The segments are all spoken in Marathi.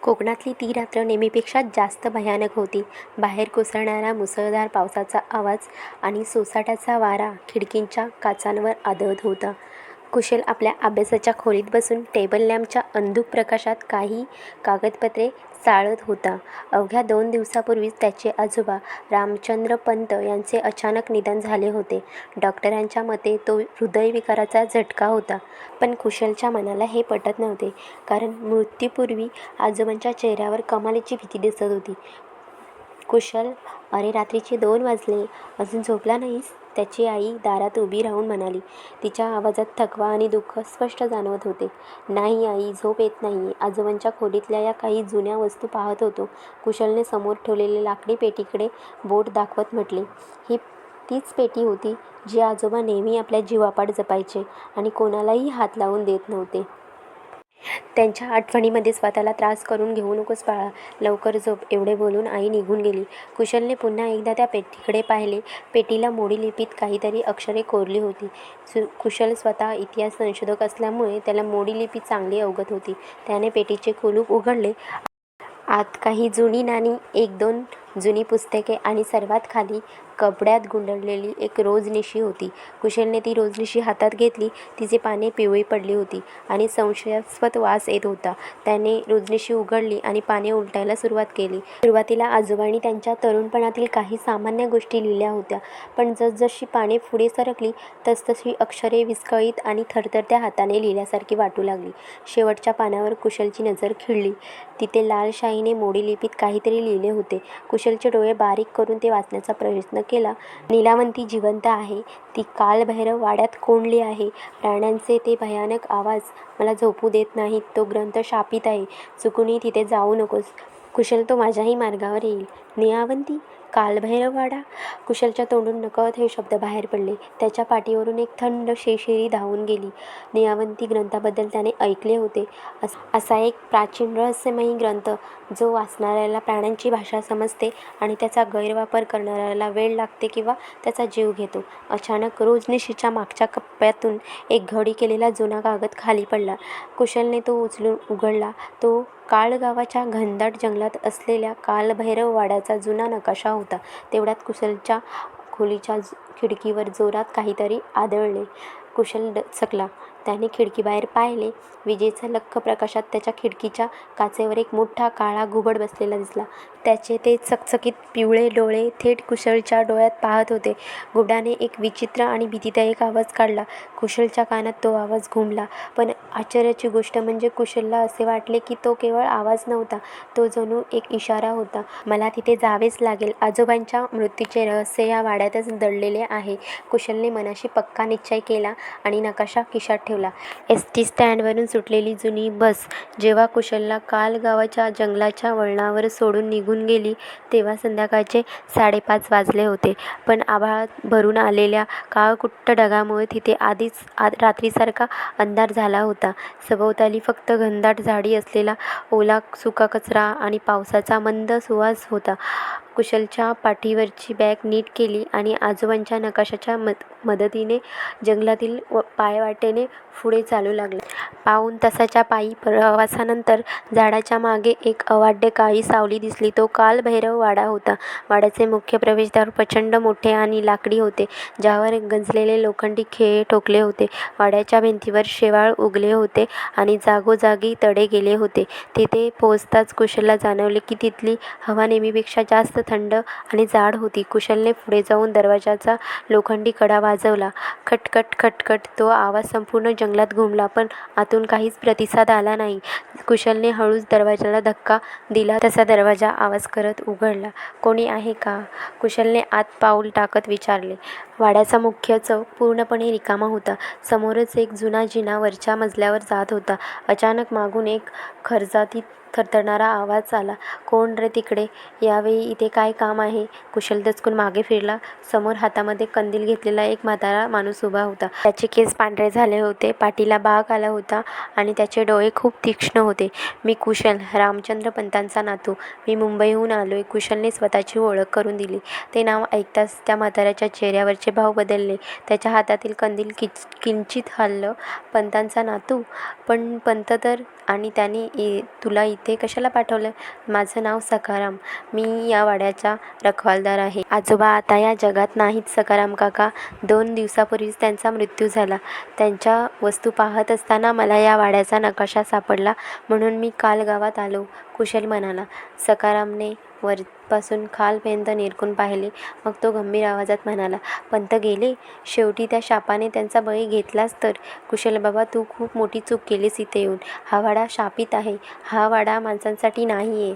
कोकणातली ती रात्र नेहमीपेक्षा जास्त भयानक होती. बाहेर कोसळणारा मुसळधार पावसाचा आवाज आणि सोसाट्याचा वारा खिडकींच्या काचांवर आदळत होता. कुशल आपल्या अभ्यासाच्या खोलीत बसून टेबल लॅम्पच्या अंधुक प्रकाशात काही कागदपत्रे चाळत होता. अवघ्या 2 दिवसापूर्वीच त्याचे आजोबा रामचंद्र पंत यांचे अचानक निधन झाले होते. डॉक्टरांच्या मते तो हृदयविकाराचा झटका होता. पण कुशलच्या मनाला हे पटत नव्हते, कारण मृत्यूपूर्वी आजोबांच्या चेहऱ्यावर कमालीची भीती दिसत होती. कुशल, अरे रात्रीचे 2 वाजले, अजून झोपला नाहीस? त्याची आई दारात उभी राहून म्हणाली. तिच्या आवाजात थकवा आणि दुःख स्पष्ट जाणवत होते. नाही आई, झोप येत नाही. आजोबांच्या खोलीतल्या या काही जुन्या वस्तू पाहत होतो. कुशलने समोर ठेवलेली लाकडी पेटीकडे बोट दाखवत म्हटले. ही तीच पेटी होती जी आजोबा नेहमी आपल्या जीवापाड जपायचे आणि कोणालाही हात लावून देत नव्हते. त्यांच्या आठवणीमध्ये स्वतःला त्रास करून घेऊ नकोस बाळा, लवकर झोप, एवढे बोलून आई निघून गेली. कुशलने पुन्हा एकदा त्या पेटीकडे पाहिले. पेटीला मोडी लिपीत काहीतरी अक्षरे कोरली होती. कुशल स्वतः इतिहास संशोधक असल्यामुळे त्याला मोडी लिपी चांगली अवगत होती. त्याने पेटीचे कुलूप उघडले. आत काही जुनी नाणी, 1-2 जुनी पुस्तके आणि सर्वात खाली कपड्यात गुंडळलेली एक रोजनिशी होती. कुशलने ती रोजनिशी हातात घेतली. तिची पाने पिवळी पडली होती आणि संशयास्पद वास येत होता. त्याने रोजनिशी उघडली आणि पाने उलटायला सुरुवात केली. सुरुवातीला आजोबांनी त्यांच्या तरुणपणातील काही सामान्य गोष्टी लिहिल्या होत्या, पण जसजशी पाने पुढे सरकली तसतशी अक्षरे विस्कळीत आणि थरथरत्या हाताने लिहिल्यासारखी वाटू लागली. शेवटच्या पानावर कुशलची नजर खिळली. तिथे लाल शाईने मोडी लिपीत काहीतरी लिहिले होते. कुशलचे डोळे बारीक करून ते वाचण्याचा प्रयत्न केला. नीलावंती जिवंत आहे. ती कालभैरव वाड्यात कोंडली आहे. प्राण्यांचे ते भयानक आवाज मला झोपू देत नाहीत. तो ग्रंथ शापित आहे. चुकूनही तिथे जाऊ नकोस. कुशल, तो माझ्याही मार्गावर येईल. नीलावंती, कालभैरव वाडा. कुशलच्या तोंडून नकळत हे शब्द बाहेर पडले. त्याच्या पाठीवरून एक थंड शिरशिरी धावून गेली. नीलावंती ग्रंथाबद्दल त्याने ऐकले होते. असा एक प्राचीन रहस्यमयी ग्रंथ जो वाचणाऱ्याला प्राण्यांची भाषा समजते आणि त्याचा गैरवापर करणाऱ्याला वेळ लागते किंवा त्याचा जीव घेतो. अचानक रोजनिशीच्या मागच्या कप्प्यातून एक घडी केलेला जुना कागद खाली पडला. कुशलने तो उचलून उघडला. तो काळगावाच्या घनदाट जंगलात असलेल्या कालभैरव वाड्याचा जुना नकाशा होता. तेवढ्यात कुशलच्या खोलीच्या खिडकीवर जोरात काहीतरी आदळले. कुशल दचकला. त्याने खिडकीबाहेर पाहिले. विजेच्या लख्ख प्रकाशात त्याच्या खिडकीच्या काचेवर एक मोठा काळा घुबड बसलेला दिसला. त्याचे ते चकचकीत पिवळे डोळे थेट कुशलच्या डोळ्यात पाहत होते. घुबडाने एक विचित्र आणि भीतीदायक आवाज काढला. कुशलच्या कानात तो आवाज घुमला. पण आश्चर्याची गोष्ट म्हणजे कुशलला असे वाटले की तो केवळ आवाज नव्हता, तो जणू एक इशारा होता. मला तिथे जावेच लागेल. आजोबांच्या मृत्यूचे रहस्य या वाड्यातच दडलेले आहे. कुशलने मनाशी पक्का निश्चय केला आणि नकाशा खिशात ठेवला. एसटी स्टँडवरून सुटलेली जुनी बस जेव्हा कुशलला कालगावाच्या जंगलाच्या वळणावर सोडून निघून गेली तेव्हा संध्याकाळचे 5:30 वाजले होते. पण आभाळात भरून आलेल्या काळकुट्ट ढगामुळे तिथे आधीच रात्रीसारखा अंधार झाला होता. सभोवताली फक्त घनदाट झाडी असलेला ओला सुका कचरा आणि पावसाचा मंद सुवास होता. कुशलच्या पाठीवरची बॅग नीट केली आणि आजोबांच्या नकाशाच्या मदतीने जंगलातील पायवाटेने पुढे चालू लागला. पाऊण तासाच्या पायी प्रवासानंतर झाडाच्या मागे एक अवाढव्य काळी सावली दिसली. तो कालभैरव वाडा होता. वाड्याचे मुख्य प्रवेशद्वार प्रचंड मोठे आणि लाकडी होते, ज्यावर गंजलेले लोखंडी खिळे ठोकले होते. वाड्याच्या भिंतीवर शेवाळ उगले होते आणि जागोजागी तडे गेले होते. तिथे पोहोचताच कुशलला जाणवले की तिथली हवा नेहमीपेक्षा जास्त थंड आणि जाड होती. कुशलने पुढे जाऊन दरवाजाचा लोखंडी कडा वाजवला. खटखट खटखट. तो आवाज संपूर्ण जंगलात घुमला, पण आतून काहीच प्रतिसाद आला नाही. कुशलने हळूच दरवाजाला धक्का दिला तसा दरवाजा आवाज करत उघडला. कोणी आहे का? कुशलने आत पाऊल टाकत विचारले. वाड्याचा मुख्य चौक पूर्णपणे रिकामा होता. समोरच एक जुना जिना वरच्या मजल्यावर जात होता. अचानक मागून एक खरजातीत थरथरणारा आवाज आला. कोण रे तिकडे? यावेळी इथे काय काम आहे? कुशल दचकून मागे फिरला. समोर हातामध्ये कंदील घेतलेला एक म्हातारा माणूस उभा होता. त्याचे केस पांढरे झाले होते, पाठीला बाक आला होता आणि त्याचे डोळे खूप तीक्ष्ण होते. मी कुशल, रामचंद्र पंतांचा नातू. मी मुंबईहून आलोय. कुशलने स्वतःची ओळख करून दिली. ते नाव ऐकताच त्या म्हाताऱ्याच्या चेहऱ्यावरचे भाव बदलले. त्याच्या हातातील कंदील किंचित हललं. पंतांचा नातू? पण पंत तर आणि त्यांनी तुला इथे कशाला पाठवलं? माझं नाव सखाराम. मी या वाड्याचा रखवालदार आहे. आजोबा आता या जगात नाहीत सखाराम काका. 2 दिवसापूर्वीच त्यांचा मृत्यू झाला. त्यांच्या वस्तू पाहत असताना मला या वाड्याचा नकाशा सापडला म्हणून मी काल गावात आलो, कुशल म्हणाला. सखारामने वरपासून खालपर्यंत निरखून पाहिले. मग तो गंभीर आवाजात म्हणाला, पंत गेले? शेवटी त्या शापाने त्यांचा बळी घेतलाच तर. कुशल बाबा, तू खूप मोठी चूक केलीस इथे येऊन. हा वाडा शापित आहे. हा वाडा माणसांसाठी नाही आहे.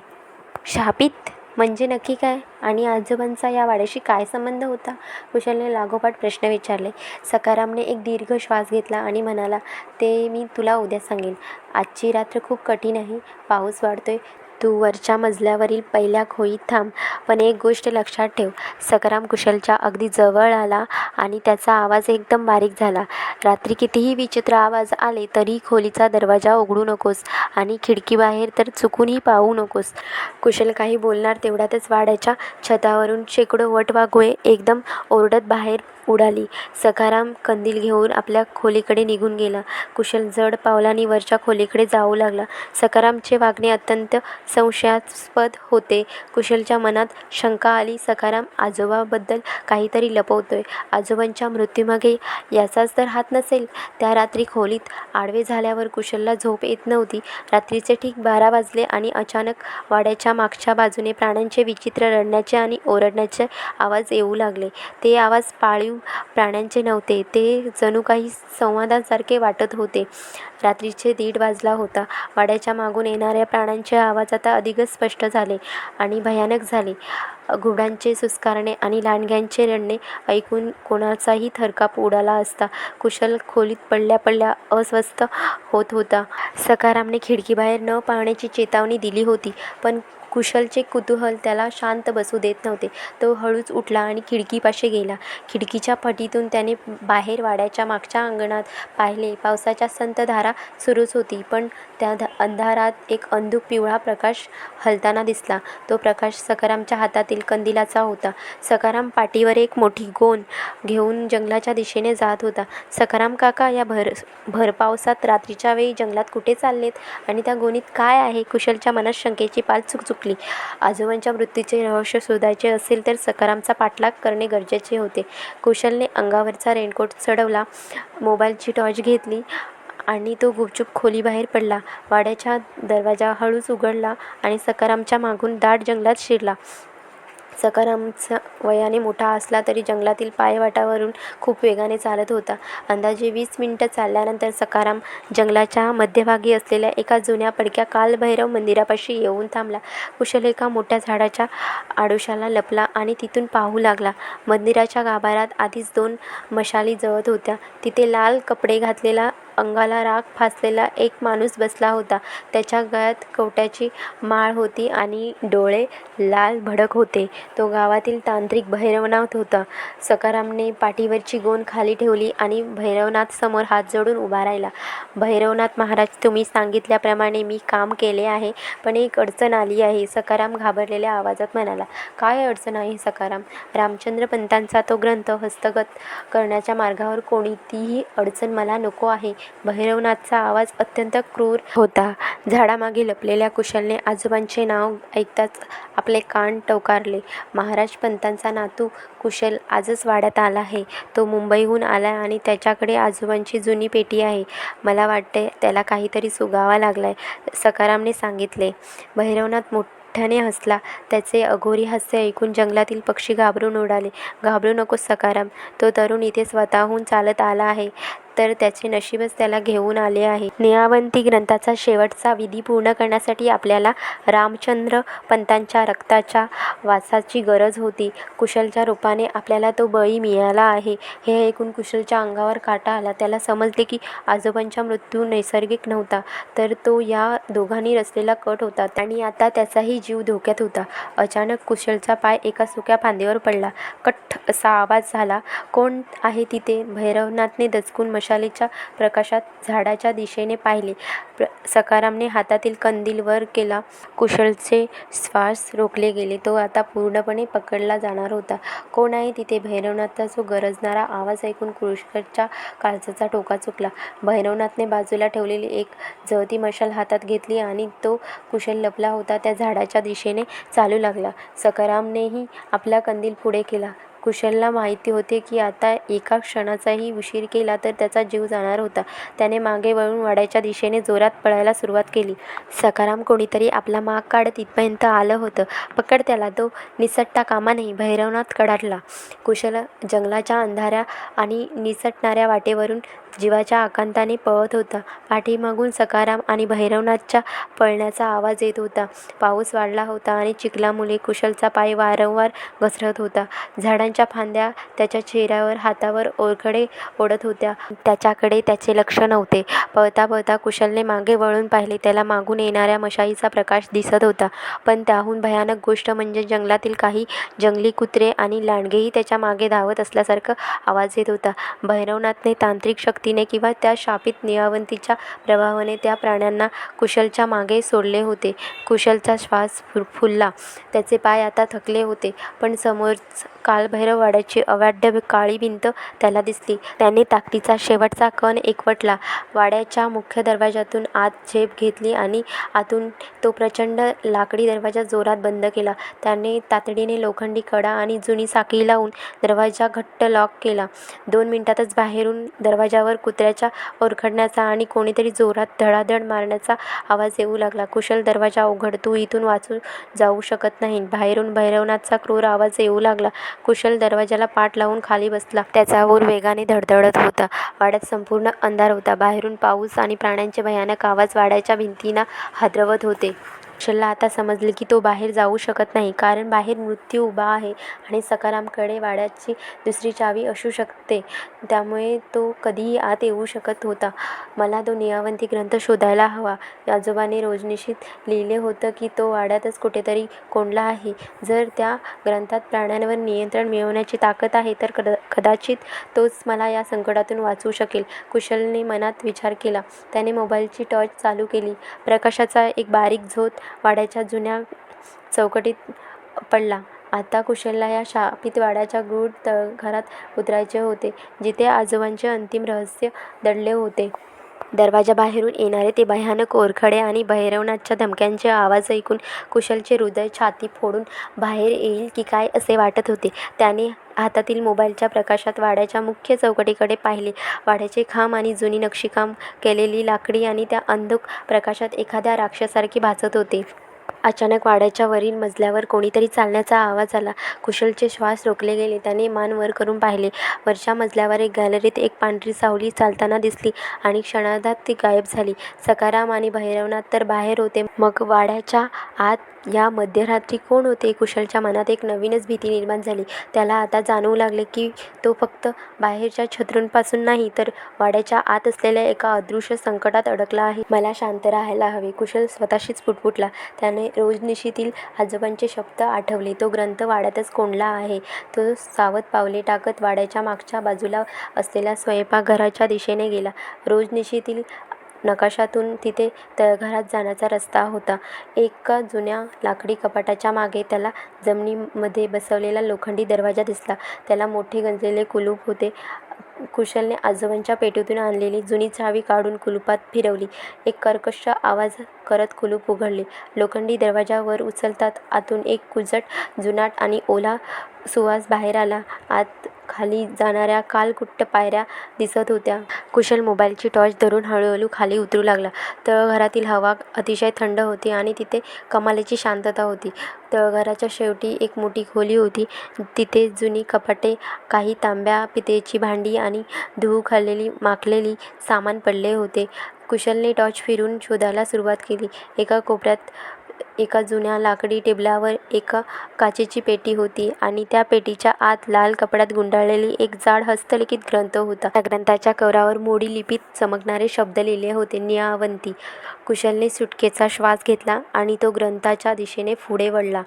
शापित म्हणजे नक्की काय? आणि आजोबांचा या वाड्याशी काय संबंध होता? कुशलने लागोपाठ प्रश्न विचारले. सखारामने एक दीर्घ श्वास घेतला आणि म्हणाला, ते मी तुला उद्या सांगेन. आजची रात्र खूप कठीण आहे. पाऊस वाढतोय. तू वरच्या मजल्यावरील पहिल्या खोलीत थांब. पण एक गोष्ट लक्षात ठेव. सखाराम कुशलच्या अगदी जवळ आला आणि त्याचा आवाज एकदम बारीक झाला. रात्री कितीही विचित्र आवाज आले तरी खोलीचा दरवाजा उघडू नकोस आणि खिडकीबाहेर तर चुकूनही पाहू नकोस. कुशल काही बोलणार तेवढ्यातच वाड्याच्या छतावरून शेकडो वटवाघुळे एकदम ओरडत बाहेर उडाली. सखाराम कंदील घेऊन आपल्या खोलीकडे निघून गेला. कुशल जड पावलांनी वरच्या खोलीकडे जाऊ लागला. सखारामचे वागणे अत्यंत संशयास्पद होते. कुशलच्या मनात शंका आली. सखाराम आजोबाबद्दल काहीतरी लपवतोय. आजोबांच्या मृत्यूमागे याचाच तर हात नसेल? त्या रात्री खोलीत आडवे झाल्यावर कुशलला झोप येत नव्हती. रात्रीचे ठीक 12 वाजले आणि अचानक वाड्याच्या मागच्या बाजूने प्राण्यांचे विचित्र रडण्याचे आणि ओरडण्याचे आवाज येऊ लागले. ते आवाज पाळीव प्राण्यांचे नव्हते. ते जणू काही संवादासारखे वाटत होते. रात्रीचे 1:30 वाजला होता. वाड्याच्या मागून येणाऱ्या प्राण्यांचे आवाज आता अधिकच स्पष्ट झाले आणि भयानक झाले. घुबडांचे सुस्कारणे आणि लांडग्यांचे रडणे ऐकून कोणाचाही थरकाप उडाला असता. कुशल खोलीत पडल्या पडल्या अस्वस्थ होत होता. सखारामने खिडकीबाहेर न पाहण्याची चेतावणी दिली होती, पण कुशलचे कुतूहल त्याला शांत बसू देत नव्हते. तो हळूच उठला आणि खिडकीपाशी गेला. खिडकीच्या फटीतून त्याने बाहेर वाड्याच्या मागच्या अंगणात पाहिले. पावसाच्या संत धारा सुरूच होती, पण त्या अंधारात एक अंधुक पिवळा प्रकाश हलताना दिसला. तो प्रकाश सखारामच्या हातातील कंदिलाचा होता. सखाराम पाठीवर एक मोठी गोण घेऊन जंगलाच्या दिशेने जात होता. सखाराम काका, या भरपावसात रात्रीच्या वेळी जंगलात कुठे चाललेत? आणि त्या गोणीत काय आहे? कुशलच्या मनात शंकेची पाल चुकचुकली. आजोबांच्या मृत्यूचे रहस्य शोधायचे असेल तर सखारामचा पाठलाग करणे गरजेचे होते. कुशलने अंगावरचा रेनकोट चढवला, मोबाईलची टॉर्च घेतली आणि तो गुपचूप खोलीबाहेर पडला. वाड्याचा दरवाजा हळूच उघडला आणि सखारामच्या मागून दाट जंगलात शिरला. सखारामचा वयाने मोठा असला तरी जंगलातील पायवाटावरून खूप वेगाने चालत होता. अंदाजे 20 मिनिटं चालल्यानंतर सखाराम जंगलाच्या मध्यभागी असलेल्या एका जुन्या पडक्या कालभैरव मंदिरापाशी येऊन थांबला. कुशल एका मोठ्या झाडाच्या आडोशाला लपला आणि तिथून पाहू लागला. मंदिराच्या गाभाऱ्यात आधीच 2 मशाली जळत होत्या. तिथे लाल कपडे घातलेला, अंगाला राख फासलेला एक माणूस बसला होता. त्याच्या गळ्यात कवट्याची माळ होती आणि डोळे लाल भडक होते. तो गावातील तांत्रिक भैरवनाथ होता. सखारामने पाठीवरची गोण खाली ठेवली आणि भैरवनाथ समोर हात जोडून उभा राहिला. भैरवनाथ महाराज, तुम्ही सांगितल्याप्रमाणे मी काम केले आहे, पण एक अडचण आली आहे, सखाराम घाबरलेल्या आवाजात म्हणाला. काय अडचण आहे सखाराम? रामचंद्र पंतांचा तो ग्रंथ हस्तगत करण्याच्या मार्गावर कोणतीही अडचण मला नको आहे. भैरवनाथचा आवाज अत्यंत क्रूर होता. झाडामागे लपलेल्या कुशलने आजोबांचे नाव ऐकताच आपले कान टवकारले. महाराज पंतांचा नातू कुशल आजच वाड्यात आला आहे. तो मुंबईहून आलाय आणि त्याच्याकडे आजोबांची जुनी पेटी आहे. मला वाटते त्याला काहीतरी सुगावा लागलाय, सखारामने सांगितले. भैरवनाथ मोठ्याने हसला. त्याचे अघोरी हास्य ऐकून जंगलातील पक्षी घाबरून उडाले. घाबरू नकोस सखाराम. तो तरुण इथे स्वतःहून चालत आला आहे तर त्याचे नशीबच त्याला घेऊन आले आहे. निळावंती ग्रंथाचा शेवटचा विधी पूर्ण करण्यासाठी आपल्याला रामचंद्र पंतांच्या रक्ताच्या वासाची गरज होती. कुशलच्या रूपाने आपल्याला तो बळी मिळाला आहे. हे ऐकून कुशलच्या अंगावर काटा आला. त्याला समजले की आजोबांचा मृत्यू नैसर्गिक नव्हता, तर तो या दोघांनी रचलेला कट होता आणि आता त्याचाही जीव धोक्यात होता. अचानक कुशलचा पाय एका सुक्या फांदीवर पडला. कट्ट असा आवाज झाला. कोण आहे तिथे? भैरवनाथने दचकून मशालीच्या प्रकाशात झाडाच्या दिशेने पाहिले. सखारामने हातातील कंदील वर केला. कुशलचे श्वास रोखले गेले. तो आता पूर्णपणे पकडला जाणार होता. कोण आहे तिथे? भैरवनाथचा जो गरजणारा आवाज ऐकून कुशलच्या काळजाचा ठोका चुकला. भैरवनाथने बाजूला ठेवलेली एक जळती मशाल हातात घेतली आणि तो कुशल लपला होता त्या झाडाच्या दिशेने चालू लागला. सखारामनेही आपला कंदील पुढे केला. कुशलला माहिती होते की आता एका क्षणाचाही उशीर केला तर त्याचा जीव जाणार होता. त्याने मागे वळून वाड्याच्या दिशेने जोरात पळायला सुरुवात केली. सखाराम कोणीतरी आपला माग काढत इथपर्यंत आलं होतं. पकड त्याला, तो निसटता कामा नये, भैरवनाथ कडाडला. कुशल जंगलाच्या अंधाऱ्या आणि निसटणाऱ्या वाटेवरून जीवाच्या आकांताने पळत होता. पाठीमागून सखाराम आणि भैरवनाथच्या पळण्याचा आवाज येत होता. पाऊस वाढला होता आणि चिखलामुळे कुशलचा पाय वारंवार घसरत होता. झाडांच्या फांद्या त्याच्या चेहऱ्यावर, हातावर ओरखडे ओढत होत्या. त्याच्याकडे त्याचे लक्ष नव्हते. पळता पळता कुशलने मागे वळून पाहिले. त्याला मागून येणाऱ्या मशालीचा प्रकाश दिसत होता. पण त्याहून भयानक गोष्ट म्हणजे जंगलातील काही जंगली कुत्रे आणि लांडगेही त्याच्या मागे धावत असल्यासारखा आवाज येत होता. भैरवनाथने तांत्रिक शक्तीने किंवा त्या शापित निळावंतीच्या प्रभावाने त्या प्राण्यांना कुशलच्या मागे सोडले होते. कुशलचा श्वास फुलला. त्याचे पाय आता थकले होते. पण समोरच कालभैरव वाड्याची अवाढव्य काळी भिंत त्याला दिसली. त्याने ताकदीचा शेवटचा कण एकवटला. वाड्याच्या मुख्य दरवाजातून आत झेप घेतली आणि आतून तो प्रचंड लाकडी दरवाजा जोरात बंद केला. त्याने तातडीने लोखंडी कडा आणि जुनी साखळी लावून दरवाजा घट्ट लॉक केला. 2 मिनिटातच बाहेरून दरवाजावर कुत्र्याच्या ओरखडण्याचा आणि कोणीतरी जोरात धडाधड मारण्याचा आवाज येऊ लागला. कुशल, दरवाजा उघड, तू इथून वाचून जाऊ शकत नाही. बाहेरून भैरवनाथचा क्रूर आवाज येऊ लागला. कुशल दरवाजाला पाठ लावून खाली बसला. त्याचा ऊर वेगाने धडधडत होता. वाड्यात संपूर्ण अंधार होता. बाहेरून पाऊस आणि प्राण्यांचे भयानक आवाज वाड्याच्या भिंतींना हादरवत होते. कुशलला आता समजले की तो बाहेर जाऊ शकत नाही, कारण बाहेर मृत्यू उभा आहे आणि सखारामकडे वाड्याची दुसरी चावी असू शकते. त्यामुळे तो कधीही आत येऊ शकत होता. मला तो निळावंती ग्रंथ शोधायला हवा. आजोबाने रोजनिशीत लिहिले होतं की तो वाड्यातच कुठेतरी कोंडला आहे. जर त्या ग्रंथात प्राण्यांवर नियंत्रण मिळवण्याची ताकद आहे तर कदाचित तोच मला या संकटातून वाचवू शकेल. कुशलने मनात विचार केला. त्याने मोबाईलची टॉर्च चालू केली. प्रकाशाचा एक बारीक झोत वाड्याच्या जुन्या चौकटीत पडला. आता कुशलला या शापित वाड्याच्या गूढ तळघरात उतरायचे होते, जिथे आजोबांचे अंतिम रहस्य दडले होते. दरवाजाबाहेरून येणारे ते भयानक ओरखडे आणि भैरवनाथच्या धमक्यांचे आवाज ऐकून कुशलचे हृदय छाती फोडून बाहेर येईल की काय असे वाटत होते. त्याने हातातील मोबाईलच्या प्रकाशात वाड्याच्या मुख्य चौकटीकडे पाहिले. वाड्याचे खांब आणि जुनी नक्षीकाम केलेली लाकडी आणि त्या अंधुक प्रकाशात एखाद्या राक्षसासारखी भासत होते. अचानक वाड्याच्या वरील मजल्यावर कोणीतरी चालण्याचा आवाज आला. कुशलचे श्वास रोखले गेले. त्याने मान वर करून पाहिले. वरच्या मजल्यावर एक गॅलरीत एक पांढरी सावली चालताना दिसली आणि क्षणार्धात ती गायब झाली. सखाराम आणि भैरवनाथ तर बाहेर होते. मग वाड्याच्या आत या मध्यरात्री कोण होते? कुशलच्या मनात एक नवीनच भीती निर्माण झाली. त्याला आता जाणवू लागले की तो फक्त बाहेरच्या शत्रूंपासून नाही, तर वाड्याच्या आत असलेल्या एका अदृश्य संकटात अडकला आहे. मला शांत राहायला हवे, कुशल स्वतःशीच पुटपुटला. त्याने रोजनिशीतील आजोबांचे शब्द आठवले. तो ग्रंथ वाड्यातच कोंडला आहे. तो सावध पावले टाकत वाड्याच्या मागच्या बाजूला असलेल्या स्वयंपाकघराच्या दिशेने गेला. रोजनिशीतील नकाशातून तिथे तळघरात जाण्याचा रस्ता होता. एका जुन्या लाकडी कपाटाच्या मागे त्याला जमिनीमध्ये बसवलेला लोखंडी दरवाजा दिसला. त्याला मोठे गंजलेले कुलूप होते. कुशलने आजोबांच्या पेटीतून आणलेली जुनी चावी काढून कुलूपात फिरवली. एक कर्कश आवाज करत कुलूप उघडले. लोखंडी दरवाजा वर उचलताच आतून एक कुजट, जुनाट आणि ओला सुवास बाहेर आला. आत खाली जाणाऱ्या काळकुट्ट पायऱ्या दिसत होत्या. कुशल मोबाईलची टॉर्च धरून हळूहळू खाली उतरू लागला. तळघरातील हवा अतिशय थंड होती आणि तिथे कमालीची शांतता होती. तळघराच्या शेवटी एक मोठी खोली होती. तिथे जुनी कपाटे, काही तांब्या पितळेची भांडी आणि धूळ खाल्लेली माखलेली सामान पडले होते. कुशलने टॉर्च फिरून शोधायला सुरुवात केली. एका कोपऱ्यात एका जुन्या लाकडी टेबलावर एका काचेची पेटी होती आणि त्या पेटीच्या आत लाल कपड्यात गुंडाळलेली एक जाड हस्तलिखित ग्रंथ होता. त्या ग्रंथाच्या कवरावर मोडी लिपीत चमकणारे शब्द लिहिले होते, नियावंती. कुशलने सुटकेचा श्वास घेतला आणि तो ग्रंथाच्या दिशेने पुढे वळला.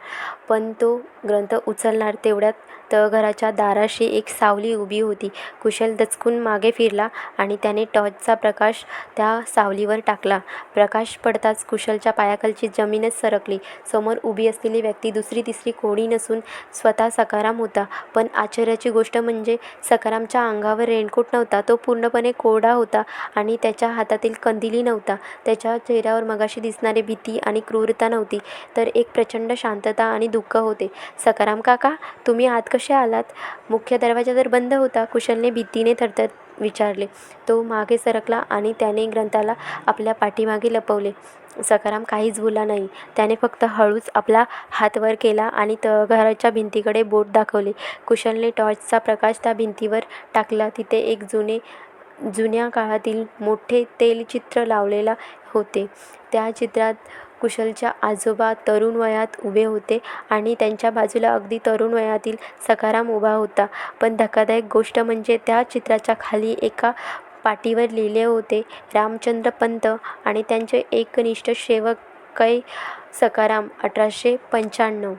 पण तो ग्रंथ उचलणार तेवढ्यात तळघराच्या दाराशी एक सावली उभी होती. कुशल दचकून मागे फिरला आणि त्याने टॉर्चचा प्रकाश त्या सावलीवर टाकला. प्रकाश पडताच कुशलच्या पायाखालची जमीनच सरकली. समोर उभी असलेली व्यक्ती दुसरी तिसरी कोणी नसून स्वतः सखाराम होता. पण आश्चर्याची गोष्ट म्हणजे सखारामच्या अंगावर रेनकोट नव्हता. तो पूर्णपणे कोरडा होता आणि त्याच्या हातातील कंदीलही नव्हता. त्याच्या चेहऱ्यावर मगाशी दिसणारी भीती आणि क्रूरता नव्हती, तर एक प्रचंड शांतता आणि दुःख होते. सखाराम काका, तुम्ही आत कसे आलात? मुख्य दरवाजा तर बंद होता, कुशलने भीतीने थरथरत विचारले. तो मागे सरकला आणि त्याने ग्रंथाला आपल्या पाठीमागे लपवले. सखाराम काहीच बोलला नाही. त्याने फक्त हळूच आपला हात वर केला आणि तळघराच्या भिंतीकडे बोट दाखवले. कुशलने टॉर्चचा प्रकाश त्या भिंतीवर टाकला. तिथे एक जुन्या काळातील मोठे तैलचित्र लावलेला होते. त्या चित्रात कुशलच्या आजोबा तरुण वयात उभे होते आणि त्यांच्या बाजूला अगदी तरुण वयातील सखाराम उभा होता. पण धक्कादायक गोष्ट म्हणजे त्या चित्राच्या खाली एका पाटीवर लिहिले होते, रामचंद्र पंत आणि त्यांचे एकनिष्ठ सेवक कै सखाराम, 1895.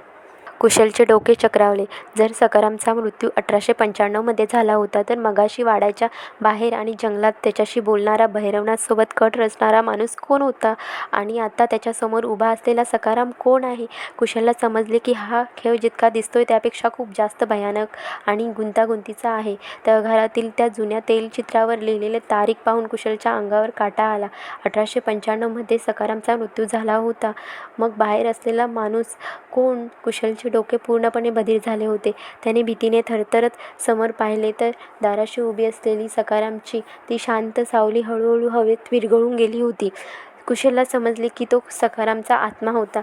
कुशलचे डोके चक्रावले. जर सखारामचा मृत्यू 1895 झाला होता, तर मगाशी वाड्याच्या बाहेर आणि जंगलात त्याच्याशी बोलणारा भैरवनाथसोबत कट रचणारा माणूस कोण होता? आणि आता त्याच्यासमोर उभा असलेला सखाराम कोण आहे? कुशलला समजले की हा खेळ जितका दिसतोय त्यापेक्षा खूप जास्त भयानक आणि गुंतागुंतीचा आहे. तळघरातील त्या जुन्या तैलचित्रावर लिहिलेले तारीख पाहून कुशलच्या अंगावर काटा आला. 1895 सखारामचा मृत्यू झाला होता. मग बाहेर असलेला माणूस कोण? कुशलचे डोके पूर्णपणे बधीर झाले होते. त्याने भीतीने थरथरत समोर पाहिले तर दाराशी उभी असलेली सखारामची ती शांत सावली हळूहळू हवेत विरघळून गेली होती. कुशलला समजले की तो सखारामचा आत्मा होता.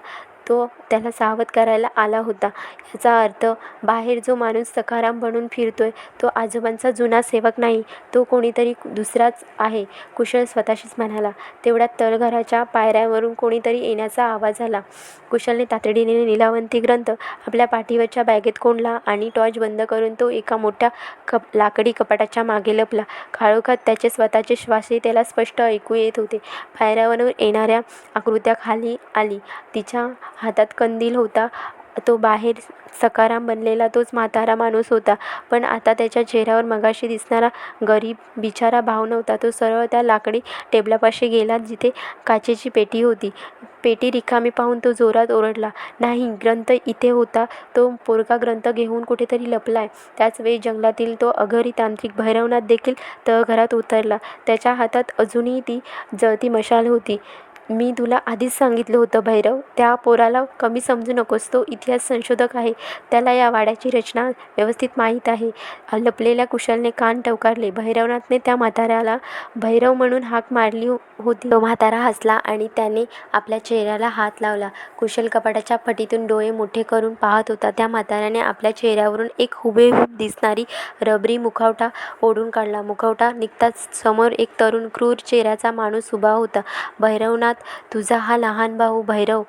तो त्याला सावध करायला आला होता. याचा अर्थ बाहेर जो माणूस सखाराम बनून फिरतोय तो आजोबांचा जुना सेवक नाही, तो कोणीतरी दुसराच आहे, कुशल स्वतःशीच म्हणाला. तेवढ्यात तळघराच्या पायऱ्यांवरून कोणीतरी येण्याचा आवाज आला. कुशलने तातडीने नीलावंती ग्रंथ आपल्या पाठीवरच्या बॅगेत कोंडला आणि टॉर्च बंद करून तो एका मोठ्या लाकडी कपाटाच्या मागे लपला. काळोखात त्याचे स्वतःचे श्वासही त्याला स्पष्ट ऐकू येत होते. पायऱ्यावरून येणाऱ्या आकृत्या खाली आली. तिच्या हातात कंदील होता. तो बाहेर सखाराम बनलेला तोच म्हातारा माणूस होता. पण आता त्याच्या चेहऱ्यावर मगाशी दिसणारा गरीब बिचारा भाव नव्हता. तो सरळ त्या लाकडी टेबलापाशी गेला जिथे काचेची पेटी होती. पेटी रिकामी पाहून तो जोरात ओरडला, नाही, ग्रंथ इथे होता. तो पोरगा ग्रंथ घेऊन कुठेतरी लपलाय. त्याच वेळी जंगलातील तो अघरी तांत्रिक भैरवनाथ देखील तळघरात उतरला. त्याच्या हातात अजूनही ती जळती मशाल होती. मी तुला आधीच सांगितलं होतं भैरव, त्या पोराला कमी समजू नकोस. तो इतिहास संशोधक आहे. त्याला या वाड्याची रचना व्यवस्थित माहीत आहे. लपलेल्या कुशलने कान टवकारले. भैरवनाथने त्या म्हाताऱ्याला भैरव म्हणून हाक मारली होती. तो म्हातारा हसला आणि त्याने आपल्या चेहऱ्याला हात लावला. कुशल कपाटाच्या फटीतून डोळे मोठे करून पाहत होता. त्या म्हाताऱ्याने आपल्या चेहऱ्यावरून एक हुबेहूब दिसणारी रबरी मुखवटा ओढून काढला. मुखवटा निघताच समोर एक तरुण क्रूर चेहऱ्याचा माणूस उभा होता. भैरवनाथ, तुझा हा लहान भाऊ भैरव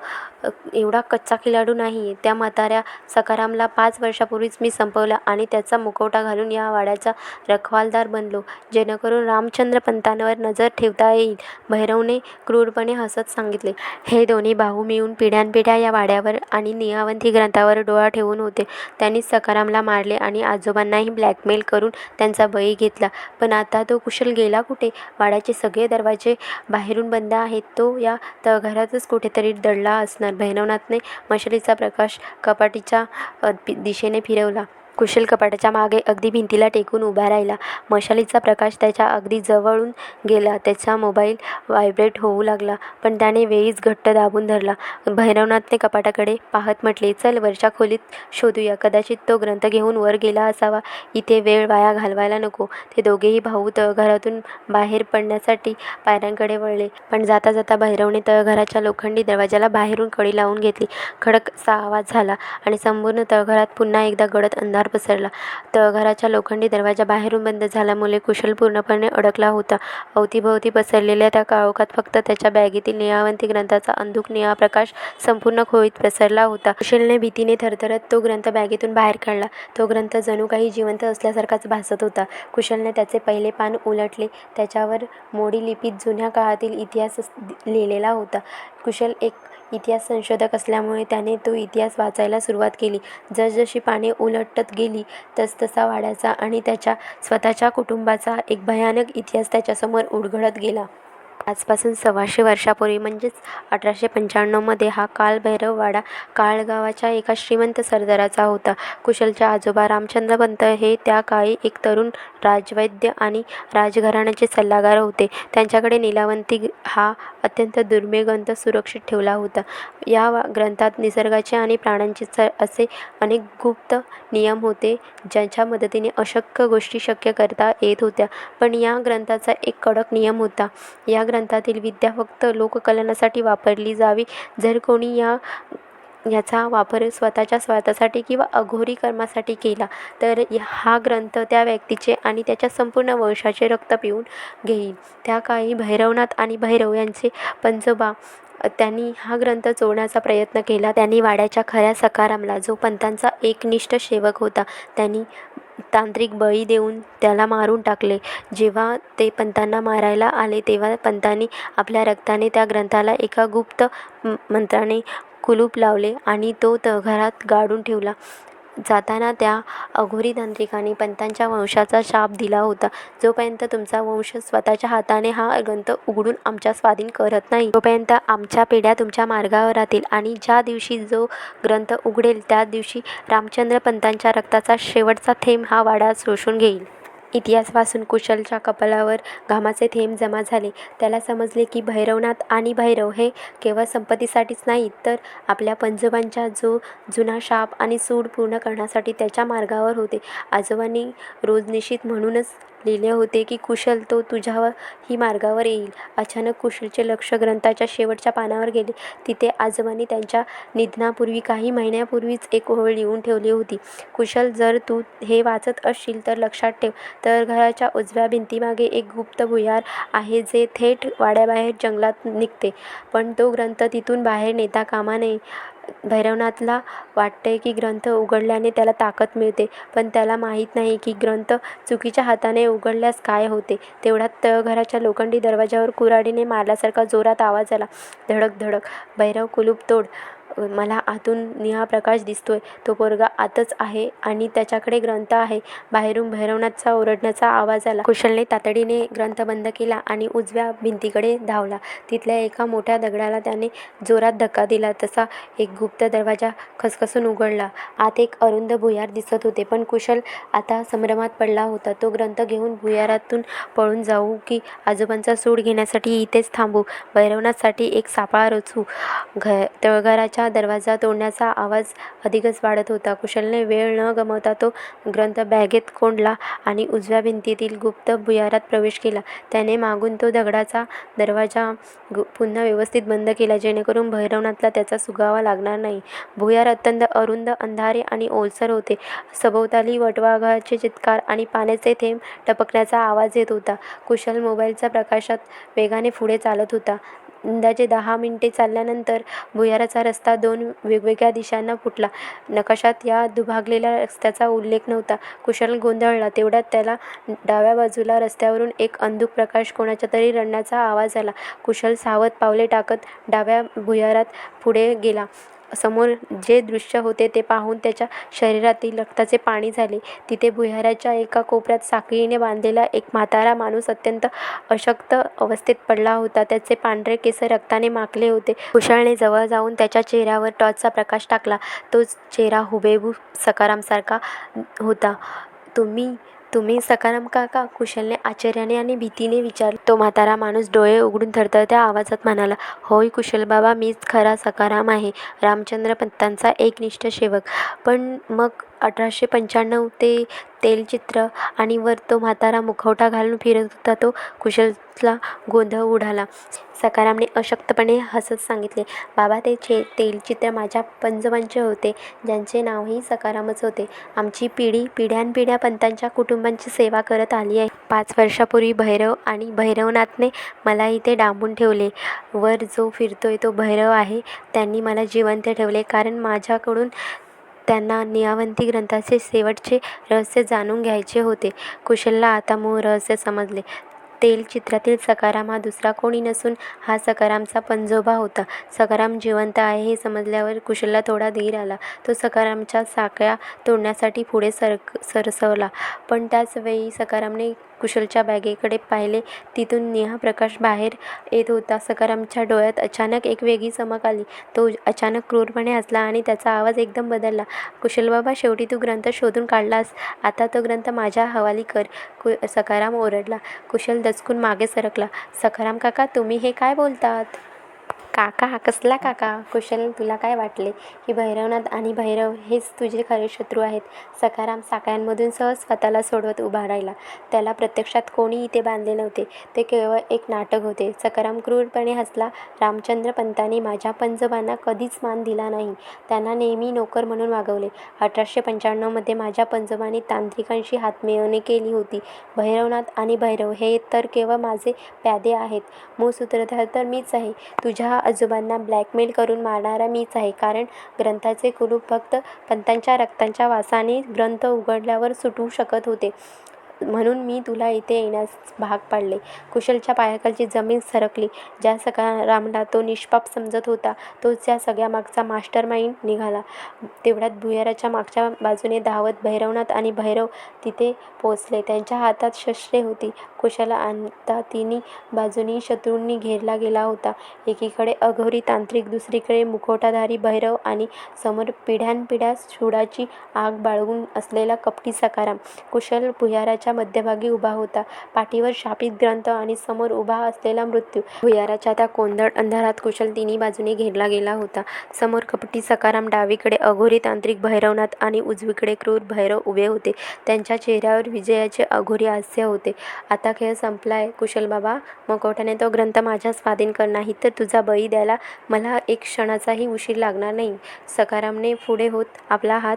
एवढा कच्चा खिलाडू नाही. त्या म्हाताऱ्या सखारामला 5 वर्षापूर्वीच मी संपवलं आणि त्याचा मुखवटा घालून या वाड्याचा रखवालदार बनलो, जेणेकरून रामचंद्र पंतांवर नजर ठेवता येईल, भैरवने क्रूरपणे हसत सांगितले. हे दोन्ही भाऊ मिळून पिढ्यानपिढ्या या वाड्यावर आणि नियावंती ग्रंथावर डोळा ठेवून होते. त्यांनीच सखारामला मारले आणि आजोबांनाही ब्लॅकमेल करून त्यांचा बळी घेतला. पण आता तो कुशल गेला कुठे? वाड्याचे सगळे दरवाजे बाहेरून बंद आहेत. तो या तळघरातच कुठेतरी दडला असणार. भैरवनाथने मशालीचा प्रकाश कपाटीच्या दिशेने फिरवला. कुशल कपाटाच्या मागे अगदी भिंतीला टेकून उभा राहिला. मशालीचा प्रकाश त्याच्या अगदी जवळून गेला. त्याचा मोबाईल व्हायब्रेट होऊ लागला, पण त्याने वेळीच घट्ट दाबून धरला. भैरवनाथने कपाटाकडे पाहत म्हटले, चल वरच्या खोलीत शोधूया. कदाचित तो ग्रंथ घेऊन वर गेला असावा. इथे वेळ वाया घालवायला नको. ते दोघेही भाऊ तळघरातून बाहेर पडण्यासाठी पायऱ्यांकडे वळले. पण जाता जाता भैरवने तळघराच्या लोखंडी दरवाजाला बाहेरून कडी लावून घेतली. खडक असा आवाज झाला आणि संपूर्ण तळघरात पुन्हा एकदा गडद अंधार अंधार पसरला. तळघराचा लोखंडी दरवाजा बाहेरून बंद झाल्यामुळे कुशल पूर्णपणे अडकला होता. अवतीभोवती पसरलेल्या त्या काळोखात फक्त त्याच्या बॅगेतील निळावंती ग्रंथाचा अंधुक निळा प्रकाश संपूर्ण खोलीत पसरला होता. कुशलने भीतीने थरथरत तो ग्रंथ बॅगेतून बाहेर काढला. तो ग्रंथ जणू काही जिवंत असल्यासारखाच भासत होता. कुशलने त्याचे पहिले पान उलटले. त्याच्यावर मोडी लिपीत जुन्या काळातील इतिहास लिहिलेला होता. कुशल एक इतिहास संशोधक असल्यामुळे त्याने तो इतिहास वाचायला सुरुवात केली. जसजशी पाने उलटत गेली तसतसा वाड्याचा आणि त्याच्या स्वतःच्या कुटुंबाचा एक भयानक इतिहास त्याच्यासमोर उलगडत गेला. आजपासून 125 वर्षापूर्वी म्हणजेच 1895 हा कालभैरव वाडा काळगावाच्या एका श्रीमंत सरदाराचा होता. कुशलचे आजोबा रामचंद्र पंत हे त्या काळी एक तरुण राजवैद्य आणि राजघराण्याचे सल्लागार होते. त्यांच्याकडे नीलावंती हा अत्यंत दुर्मिळ ग्रंथ सुरक्षित ठेवला होता. या ग्रंथात निसर्गाचे आणि प्राण्यांचे असे अनेक गुप्त नियम होते ज्यांच्या मदतीने अशक्य गोष्टी शक्य करता येत होत्या. पण या ग्रंथाचा एक कडक नियम होता. या ग्रंथातील विद्या फक्त लोककल्याणासाठी वापरली जावी. जर कोणी याचा वापर स्वतःच्या स्वार्थासाठी किंवा अघोरी कर्मासाठी केला तर हा ग्रंथ त्या व्यक्तीचे आणि त्याच्या संपूर्ण वंशाचे रक्त पिऊन घेईल. त्या काळी भैरवनाथ आणि भैरव यांचे पंजोबा त्यांनी हा ग्रंथ चोरण्याचा प्रयत्न केला. त्यांनी वाड्याच्या खऱ्या सखारामला, जो पंतांचा एकनिष्ठ सेवक होता, त्यांनी तांत्रिक बळी देऊन त्याला मारून टाकले. जेव्हा ते पंतांना मारायला आले तेव्हा पंतांनी आपल्या रक्ताने त्या ग्रंथाला एका गुप्त मंत्राने कुलूप लावले आणि तो तळघरात गाडून ठेवला. जाताना त्या अघोरी तांत्रिकाने पंतांच्या वंशाचा शाप दिला होता, जोपर्यंत तुमचा वंश स्वतःच्या हाताने हा ग्रंथ उघडून आमच्या स्वाधीन करत नाही तोपर्यंत आमच्या पिढ्या तुमच्या मार्गावर राहतील आणि ज्या दिवशी जो ग्रंथ उघडेल त्या दिवशी रामचंद्र पंतांच्या रक्ताचा शेवटचा थेंब हा वाडा शोषून घेईल. इतिहास वाचून कुशलच्या कपाळावर घामाचे थेंब जमा झाले. त्याला समजले की भैरवनाथ आणि भैरव हे केवळ संपत्तीसाठीच नाहीत तर आपल्या पंजोबांचा जो जुना शाप आणि सूड पूर्ण करण्यासाठी त्याच्या मार्गावर होते. आजोबांनी रोजनिशीत म्हणूनच लिहिले होते की कुशल, तो तुझ्यावर ही मार्गावर येईल. अचानक कुशलचे लक्ष ग्रंथाच्या शेवटच्या पानावर गेले. तिथे आजोबांनी त्यांच्या निधनापूर्वी काही महिन्यापूर्वीच एक ओळ लिहून ठेवली होती. कुशल, जर तू हे वाचत असशील तर लक्षात ठेव, तळघराच्या उजव्या भिंतीमागे एक गुप्त भुयार आहे जे थेट वाड्याबाहेर जंगलात निघते. पण तो ग्रंथ तिथून बाहेर नेता कामा नये. भैरवनाथला वाटते की ग्रंथ उघडल्याने त्याला ताकद मिळते, पण त्याला माहीत नाही की ग्रंथ चुकीच्या हाताने उघडल्यास काय होते. तेवढ्यात तळघराच्या लोखंडी दरवाजावर कुऱ्हाडीने मारल्यासारखा जोरात आवाज आला. धडक धडक. भैरव, कुलूप तोड. मला आतून निळा प्रकाश दिसतोय. तो पोरगा आतच आहे आणि त्याच्याकडे ग्रंथ आहे. बाहेरून भैरवनाथचा ओरडण्याचा आवाज आला. कुशलने तातडीने ग्रंथ बंद केला आणि उजव्या भिंतीकडे धावला. तिथल्या एका मोठ्या दगडाला त्याने जोरात धक्का दिला. तसा एक गुप्त दरवाजा खसखसून उघडला. आत एक अरुंद भुयार दिसत होते. पण कुशल आता संभ्रमात पडला होता. तो ग्रंथ घेऊन भुयारातून पळून जाऊ की आजोबांचा सूड घेण्यासाठी इथेच थांबू, भैरवनाथसाठी एक सापळा रचू? तळघराच्या दरवाजा तोडण्याचा आवाज अधिकच वाढत होता. कुशलने वेळ न गमावता तो ग्रंथ बॅगेत कोंडला आणि उजव्या भिंतीतील गुप्त भुयारात प्रवेश केला. त्याने मागून तो दगडाचा दरवाजा पुन्हा व्यवस्थित बंद केला, जेणेकरून भैरवनाथला त्याचा सुगावा लागणार नाही. भुयार अत्यंत अरुंद, अंधारे आणि ओलसर होते. सभोवताली वटवाघळाचे चित्कार आणि पाण्याचे थेंब टपकण्याचा आवाज येत होता. कुशल मोबाईलच्या प्रकाशात वेगाने पुढे चालत होता. अंदाजे 10 मिनिटे चालल्यानंतर भुयाराचा रस्ता 2 वेगवेगळ्या दिशांना फुटला. नकाशात या दुभागलेल्या रस्त्याचा उल्लेख नव्हता. कुशल गोंधळला. तेवढ्यात त्याला डाव्या बाजूला रस्त्यावरून एक अंधुक प्रकाश, कोणाच्या तरी रडण्याचा आवाज आला. कुशल सावध पावले टाकत डाव्या भुयारात पुढे गेला. समोर जे दृश्य होते ते पाहून त्याच्या शरीरातील रक्ताचे पाणी झाले. तिथे भुयाराच्या एका कोपऱ्यात साखळीने बांधलेला एक म्हातारा माणूस अत्यंत अशक्त अवस्थेत पडला होता. त्याचे पांढरे केस रक्ताने माखले होते. कुशलने जवळ जाऊन त्याच्या चेहऱ्यावर टॉर्चचा प्रकाश टाकला. तो चेहरा हुबेहूब सखारामसारखा होता. तुम्ही सखाराम काका? कुशलने आश्चर्याने आणि भीतीने विचारले. तो म्हातारा माणूस डोळे उघडून थरथरत्या आवाजात म्हणाला, होय कुशल बाबा, मीच खरा सखाराम आहे, रामचंद्र पंतांचा एकनिष्ठ सेवक. पण मग 1895 ते तेलचित्र आणि वर तो म्हातारा मुखवटा घालून फिरत होता तो कुशलला गोंधळ उडाला. सखारामने अशक्तपणे हसत सांगितले, बाबा ते तेलचित्र माझ्या पंजोबांचे होते, ज्यांचे नावही सखारामच होते. आमची पिढी पिढ्यानपिढ्या पंतांच्या कुटुंबांची सेवा करत आली आहे. 5 वर्षापूर्वी भैरव आणि भैरवनाथने मला इथे डांबून ठेवले. वर जो फिरतोय तो भैरव आहे. त्यांनी मला जिवंत ठेवले कारण माझ्याकडून त्यांना निळावंती ग्रंथाचे शेवटचे रहस्य जाणून घ्यायचे होते. कुशलला आता मूळ रहस्य समजले. तेलचित्रातील सखाराम हा दुसरा कोणी नसून हा सखारामचा पंजोबा होता. सखाराम जिवंत आहे हे समजल्यावर कुशलला थोडा धीर आला. तो सखारामच्या साकळ्या तोडण्यासाठी पुढे सरसवला. पण त्याच वेळी सखारामने कुशलच्या बॅगेकडे पाहिले. तिथून निळा प्रकाश बाहेर येत होता. सखारामच्या डोळ्यात अचानक एक वेगळी चमक आली. तो अचानक क्रूरपणे हसला आणि त्याचा आवाज एकदम बदलला. कुशल बाबा, शेवटी तू ग्रंथ शोधून काढलास. आता तो ग्रंथ माझ्या हवाली कर. सखाराम ओरडला. कुशल दचकून मागे सरकला. सखाराम काका, तुम्ही हे काय बोलतात? काका? कसला काका? कुशल, तुला काय वाटले की भैरवनाथ आणि भैरव हेच तुझे खरे शत्रू आहेत? सखाराम साकळ्यांमधून सहज स्वतःला सोडवत उभा राहिला. त्याला प्रत्यक्षात कोणी इथे बांधले नव्हते. ते केवळ एक नाटक होते. सखाराम क्रूरपणे हसला. रामचंद्र पंतांनी माझ्या पंजोबांना कधीच मान दिला नाही. त्यांना नेहमी नोकर म्हणून वागवले. 1895 मध्ये माझ्या पंजोबांनी तांत्रिकांशी हातमिळवणी केली होती. भैरवनाथ आणि भैरव हे तर केवळ माझे प्यादे आहेत. मूळ सूत्रधार तर मीच आहे. तुझ्या आजोबांना ब्लॅकमेल करून मारणारा मीच आहे. कारण ग्रंथाचे कुलूप फक्त पंतांच्या रक्ताच्या वासाने ग्रंथ उघडल्यावर सुटू शकत होते. म्हणून मी तुला इथे येण्यास भाग पाडले. कुशलच्या पायाखालची जमीन सरकली. ज्या सखारामला तो निष्पाप समजत होता तोच या सगळ्या मागचा मास्टर माइंड निघाला. तेवढ्यात भुयाराच्या मागच्या बाजूने धावत भैरवनाथ आणि भैरव तिथे पोचले. त्यांच्या हातात शस्त्रे होती. कुशल आता तिन्ही बाजूनी शत्रूंनी घेरला गेला होता. एकीकडे अघोरी तांत्रिक, दुसरीकडे मुखवटाधारी भैरव आणि समोर पिढ्यानपिढ्या सुडाची आग बाळगून असलेला कपटी सखाराम. कुशल भुयाराच्या मध्यभागी उभा होता. पाठीवर शापित ग्रंथ आणि समोर उभा असलेला मृत्यू. भुयाराच्या त्या कोंदट अंधारात कुशल तिन्ही बाजूने घेरला गेला होता. समोर कपटी सखाराम, डावीकडे अघोरी तांत्रिक भैरवनाथ आणि उजवीकडे क्रूर भैरव उभे होते. त्यांच्या चेहऱ्यावर विजयाचे अघोरी हास्य होते. आता खेळ संपलाय कुशल बाबा. मुखवट्याने तो ग्रंथ माझ्या स्वाधीन कर, नाही तर तुझा बळी द्यायला मला एक क्षणाचाही उशीर लागणार नाही. सखारामने पुढे होत आपला हात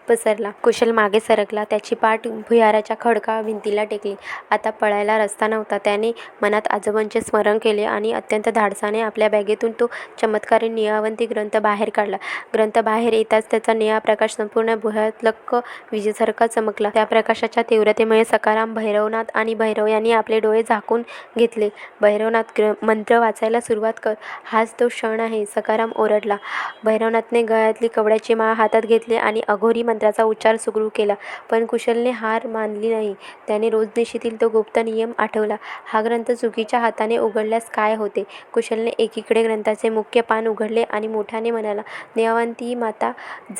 पसरला. कुशल मागे सरकला. त्याची पाठ भुयाराच्या खडकाळ भिंतीला टेकली. आता पळायला रस्ता नव्हता. त्याने मनात आजोबांचे स्मरण केले आणि अत्यंत धाडसाने आपल्या बॅगेतून तो चमत्कारी निळावंती ग्रंथ बाहेर काढला. ग्रंथ बाहेर येताच त्याचा निळा प्रकाश संपूर्ण भुयारात लख्ख विजेसारखा चमकला. त्या प्रकाशाच्या तीव्रतेमुळे सखाराम, भैरवनाथ आणि भैरव यांनी आपले डोळे झाकून घेतले. भैरवनाथ, मंत्र वाचायला सुरुवात कर. हाच तो क्षण आहे. सखाराम ओरडला. भैरवनाथने गळ्यातली कवड्याची माळ हातात घेतली आणि अघोरी मंत्राचा उच्चार सुरू केला. पण कुशलने हार मानली नाही. त्याने रोजनिशीतील तो गुप्त नियम आठवला. हा ग्रंथ चुकीच्या हाताने उघडल्यास काय होते? कुशलने एकीकडे ग्रंथाचे मुख्य पान उघडले आणि मोठ्याने म्हणाला, निळावंती माता,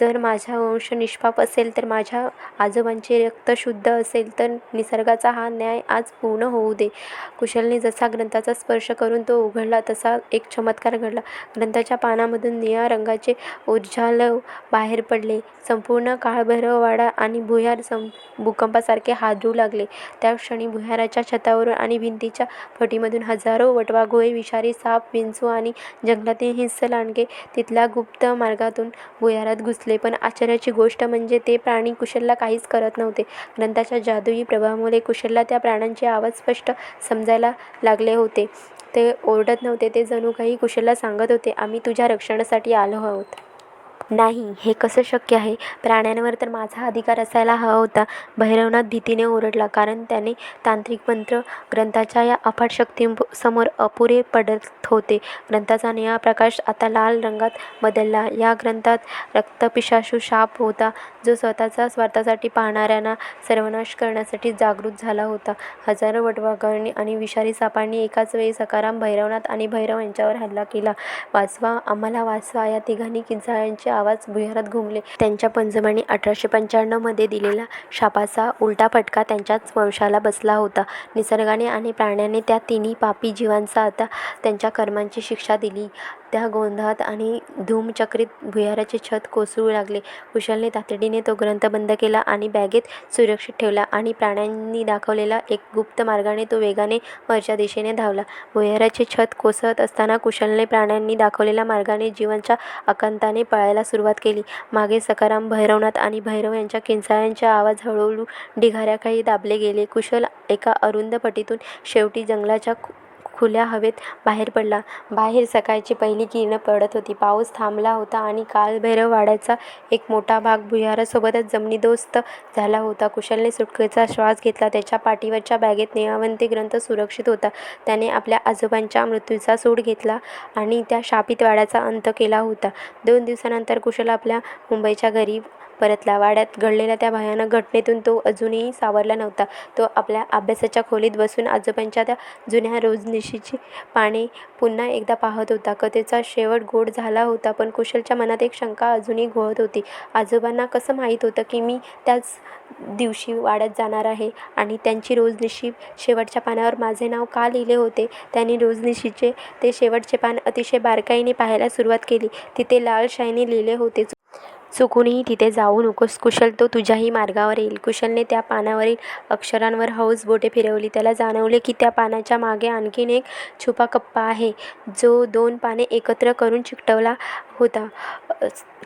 जर माझा वंश निष्पाप असेल, तर माझ्या आजोबांचे रक्त शुद्ध असेल, तर निसर्गाचा हा न्याय आज पूर्ण होऊ दे. कुशलने जसा ग्रंथाचा स्पर्श करून तो उघडला तसा एक चमत्कार घडला. ग्रंथाच्या पानामधून निळ्या रंगाचे उज्ज्वल बाहेर पडले. संपूर्ण काळभैरववाडा आणि भुयार भूकंपासारखे हादरू लागले. त्या क्षणी भुयाराच्या छतावरून आणि भिंतीच्या फटीमधून हजारो वटवाघुळे, विषारी साप, विंचू आणि जंगलातील हिंस्र लांडगे तिथल्या गुप्त मार्गातून भुयारात घुसले. पण आश्चर्याची गोष्ट म्हणजे ते प्राणी कुशलला काहीच करत नव्हते. ग्रंथाच्या जादुई प्रभावामुळे कुशलला त्या प्राण्यांचे आवाज स्पष्ट समजायला लागले होते. ते ओरडत नव्हते. ते जणू काही कुशलला सांगत होते, आम्ही तुझ्या रक्षणासाठी आलो आहोत. नाही, हे कसं शक्य आहे? प्राण्यांवर तर माझा अधिकार असायला हवा होता. भैरवनाथ भीतीने ओरडला. कारण त्याने तांत्रिक मंत्र ग्रंथाच्या या अफाट शक्तीसमोर अपुरे पडत होते. ग्रंथाचा निळा प्रकाश आता लाल रंगात बदलला. या ग्रंथात रक्तपिशाचू शाप होता, जो स्वतःच्या स्वार्थासाठी पाहणाऱ्यांना सर्वनाश करण्यासाठी जागृत झाला होता. हजारो वटवाघळांनी आणि विषारी सापांनी एकाच वेळी सखाराम, भैरवनाथ आणि भैरव यांच्यावर हल्ला केला. वाचवा, आम्हाला वाचवा, या तिघांनी किंचाळ्यांचे आवाज भुयारात घुमले. त्यांच्या पंजोबांनी 1895 मध्ये दिलेला शापाचा उलटा फटका त्यांच्याच वंशाला बसला होता. निसर्गाने आणि प्राण्याने त्या तिन्ही पापी जीवांचा आता त्यांच्या कर्मांची शिक्षा दिली. त्या गोंधळात आणि धूमचक्रीत भुयाराचे छत कोसळू लागले. कुशलने तातडीने तो ग्रंथ बंद केला आणि बॅगेत सुरक्षित ठेवला आणि प्राण्यांनी दाखवलेला एक गुप्त मार्गाने तो वेगाने वरच्या दिशेने धावला. भुयाराचे छत कोसळत असताना कुशलने प्राण्यांनी दाखवलेल्या मार्गाने जीवाच्या आकांताने पळायला सुरुवात केली. मागे सखाराम, भैरवनाथ आणि भैरव यांच्या किंचाळ्यांचे आवाज हळूहळू ढिगाऱ्याखाली दाबले गेले. कुशल एका अरुंद फटीतून शेवटी जंगलाच्या खुल्या हवेत बाहेर पडला. बाहेर सकाळची पहिली किरणं पडत होती. पाऊस थांबला होता आणि कालभैरव वाड्याचा एक मोठा भाग भुयारासोबतच जमिनीदोस्त झाला होता. कुशलने सुटकेचा श्वास घेतला. त्याच्या पाठीवरच्या बॅगेत निळावंती ग्रंथ सुरक्षित होता. त्याने आपल्या आजोबांच्या मृत्यूचा सूड घेतला आणि त्या शापित वाड्याचा अंत केला होता. 2 दिवसांनंतर कुशल आपल्या मुंबईच्या घरी परतला. वाड्यात घडलेल्या त्या भयानक घटनेतून तो अजूनही सावरला नव्हता. तो आपल्या अभ्यासाच्या खोलीत बसून आजोबांच्या त्या जुन्या रोजनिशीची पाने पुन्हा एकदा पाहत होता. कथेचा शेवट गोड झाला होता, पण कुशलच्या मनात एक शंका अजूनही घोळत होती. आजोबांना कसं माहीत होतं की मी त्याच दिवशी वाड्यात जाणार आहे आणि त्यांची रोजनिशी शेवटच्या पानावर माझे नाव का लिहिले होते? त्यांनी रोजनिशीचे ते शेवटचे पान अतिशय बारकाईने पाहायला सुरुवात केली. तिथे लाल शाईने लिहिले होते, चुकूनही तिथे जाऊ नकोस कुशल, तो तुझ्याही मार्गावर येईल. कुशलने त्या पानावरील अक्षरांवर हळूच बोटे फिरवली. त्याला जाणवले की त्या पानाच्या मागे आणखीन एक छुपा कप्पा आहे, जो 2 पाने एकत्र करून चिकटवला होता.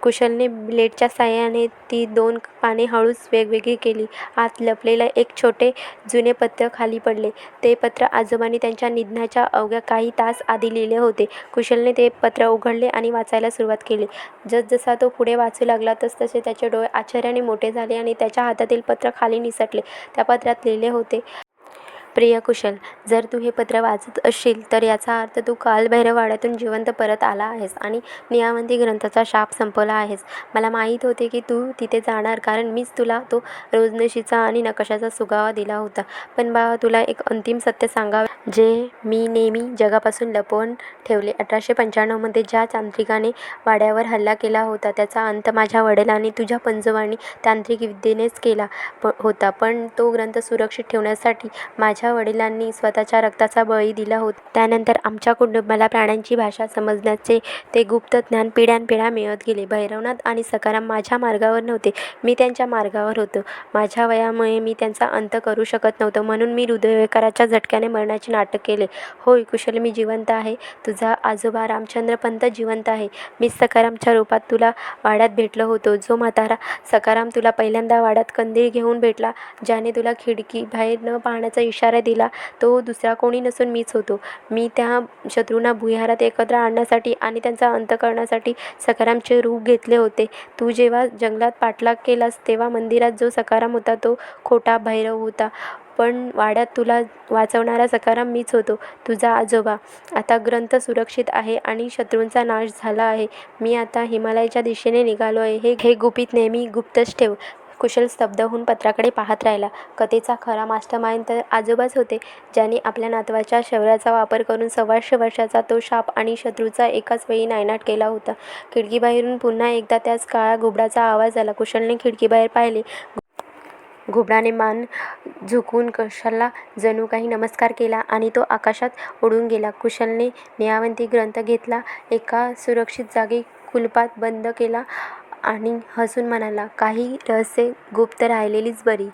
कुशलने ब्लेडच्या साहाय्याने ती 2 पाने हळूच वेगवेगळी केली. आत लपलेले एक छोटे जुने पत्र खाली पडले. ते पत्र आजोबांनी त्यांच्या निधनाच्या अवघ्या काही तास आधी लिहिले होते. कुशलने ते पत्र उघडले आणि वाचायला सुरुवात केली. जसजसा तो पुढे वाचू लागला तसतसे त्याचे डोळे आश्चर्याने मोठे झाले आणि त्याच्या हातातील पत्र खाली निसटले. त्या पत्रात लिहिले होते, प्रिय कुशल, जर तू हे पत्र वाचत असशील तर याचा अर्थ तू कालभैरव वाड्यातून जिवंत परत आला आहेस आणि निळावंती ग्रंथाचा शाप संपवला आहेस. मला माहीत होते की तू तिथे जाणार, कारण मीच तुला तो रोजनिशीचा आणि नकाशाचा सुगावा दिला होता. पण बाबा, तुला एक अंतिम सत्य सांगावे जे मी नेहमी जगापासून लपवून ठेवले. 1895 मध्ये ज्या तांत्रिकाने वाड्यावर हल्ला केला होता त्याचा अंत माझ्या वडिलांनी तुझ्या पंजोबांनी तांत्रिक विद्येनेच केला होता. पण तो ग्रंथ सुरक्षित ठेवण्यासाठी माझ्या वडिलांनी स्वतःच्या रक्ताचा बळी दिला होता. त्यानंतर आमच्या कुटुंबाला प्राण्यांची भाषा समजण्याचे ते गुप्त ज्ञान पिढ्यानपिढ्या मिळत गेले. भैरवनाथ आणि सखाराम माझ्या मार्गावर नव्हते, मी त्यांच्या मार्गावर होतो. माझ्या वयामुळे मी त्यांचा अंत करू शकत नव्हतो, म्हणून मी हृदयविकाराच्या झटक्याने मरण्याचे नाटक केले. होय कुशल, मी जिवंत आहे. तुझा आजोबा रामचंद्र पंत जिवंत आहे. मी सखारामच्या रूपात तुला वाड्यात भेटलो होतो. जो म्हातारा सखाराम तुला पहिल्यांदा वाड्यात कंदील घेऊन भेटला, ज्याने तुला खिडकी बाहेर न पाहण्याचा इशारा दिला, तो दुसरा कोणी नसून मीच होतो. मी त्या शत्रूंना भुयारात एकत्र आणण्यासाठी आणि त्यांचा अंत करण्यासाठी सखारामचे रूप घेतले होते. तू जेव्हा जंगलात पाठलाग केलास तेव्हा मंदिरात जो सखाराम होता तो खोटा भैरव होता, पण वाड्यात तुला वाचवणारा सखाराम मीच होतो, तुझा आजोबा. आता ग्रंथ सुरक्षित आहे आणि शत्रूंचा नाश झाला आहे. मी आता हिमालयाच्या दिशेने निघालो आहे. हे गुपित नेहमी गुप्तच ठेव. कुशल स्तब्ध होऊन पत्राकडे पाहत राहिला. कथेचा खरा मास्टरमाइंड तर आजोबाच होते, ज्यांनी आपल्या नातवाच्या शौर्याचा वापर करून 125 वर्षाचा तो शाप आणि शत्रूचा एकाच वेळी नायनाट केला होता. खिडकीबाहेरून पुन्हा एकदा त्याच काळ्या घुबडाचा आवाज आला. कुशलने खिडकीबाहेर पाहिले. घुबडाने मान झुकवून कुशलला जणू काही नमस्कार केला आणि तो आकाशात उडून गेला. कुशलने निळावंती ग्रंथ घेतला, एका सुरक्षित जागी कुलपात बंद केला आणि हसून म्हणाला, काही रहस्ये गुप्त राहिलेलीच बरी.